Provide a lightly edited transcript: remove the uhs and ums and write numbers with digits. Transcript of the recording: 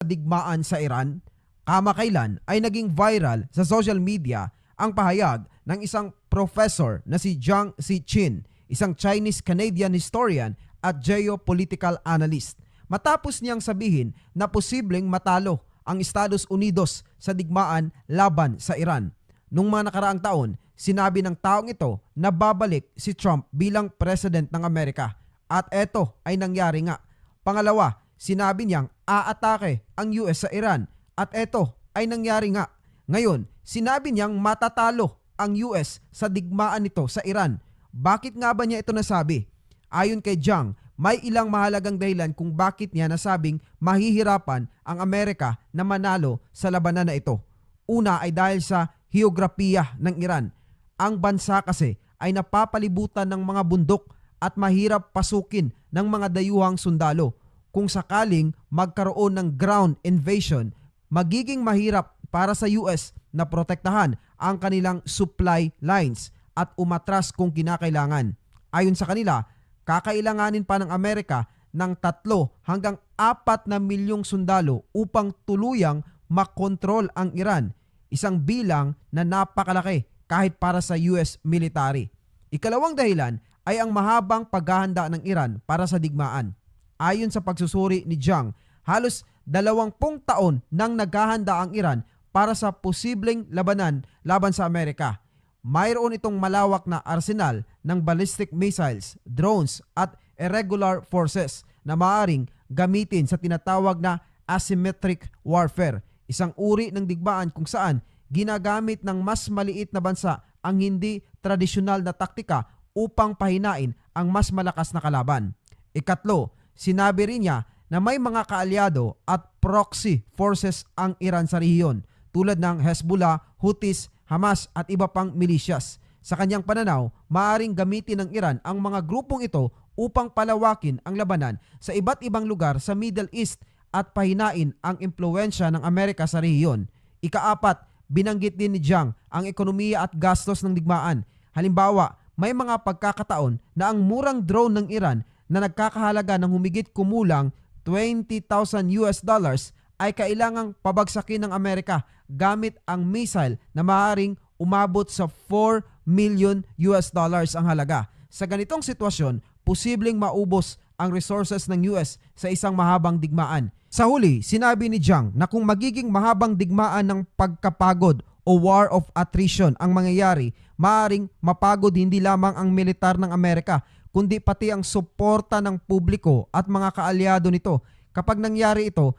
digmaan sa Iran, kamakailan ay naging viral sa social media ang pahayag ng isang professor na si Jiang Xichin, isang Chinese-Canadian historian at geopolitical analyst. Matapos niyang sabihin na posibleng matalo ang Estados Unidos sa digmaan laban sa Iran. Nung mga nakaraang taon, sinabi ng taong ito na babalik si Trump bilang president ng Amerika. At eto ay nangyari nga. Pangalawa, sinabi niyang aatake ang US sa Iran. At eto ay nangyari nga. Ngayon, sinabi niyang matatalo ang US sa digmaan nito sa Iran. Bakit nga ba niya ito nasabi? Ayon kay Jiang, may ilang mahalagang dahilan kung bakit niya nasabing mahihirapan ang Amerika na manalo sa labanan na ito. Una ay dahil sa heograpiya ng Iran. Ang bansa kasi ay napapalibutan ng mga bundok at mahirap pasukin ng mga dayuhang sundalo. Kung sakaling magkaroon ng ground invasion, magiging mahirap para sa US na protektahan ang kanilang supply lines at umatras kung kinakailangan. Ayon sa kanila, kakailanganin pa ng Amerika ng 3 hanggang 4 na milyong sundalo upang tuluyang makontrol ang Iran, isang bilang na napakalaki kahit para sa US military. Ikalawang dahilan ay ang mahabang paghahanda ng Iran para sa digmaan. Ayon sa pagsusuri ni Jiang, halos 20 taon nang naghahanda ang Iran para sa posibleng labanan laban sa Amerika. Mayroon itong malawak na arsenal ng ballistic missiles, drones at irregular forces na maaaring gamitin sa tinatawag na asymmetric warfare, isang uri ng digmaan kung saan ginagamit ng mas maliit na bansa ang hindi tradisyonal na taktika upang pahinain ang mas malakas na kalaban. Ikatlo, sinabi rin niya na may mga kaalyado at proxy forces ang Iran sa rehiyon tulad ng Hezbollah, Houthis, Hamas at iba pang militias. Sa kanyang pananaw, maaaring gamitin ng Iran ang mga grupong ito upang palawakin ang labanan sa iba't ibang lugar sa Middle East at pahinain ang impluwensya ng Amerika sa rehiyon. Ikaapat, binanggit din ni Jiang ang ekonomiya at gastos ng digmaan. Halimbawa, may mga pagkakataon na ang murang drone ng Iran na nagkakahalaga ng humigit kumulang $20,000 ay kailangang pabagsakin ng Amerika gamit ang missile na maaaring umabot sa $4 million ang halaga. Sa ganitong sitwasyon, posibleng maubos ang resources ng US sa isang mahabang digmaan. Sa huli, sinabi ni Jiang na kung magiging mahabang digmaan ng pagkapagod o war of attrition ang mangyayari, maaaring mapagod hindi lamang ang militar ng Amerika, kundi pati ang suporta ng publiko at mga kaalyado nito. Kapag nangyari ito,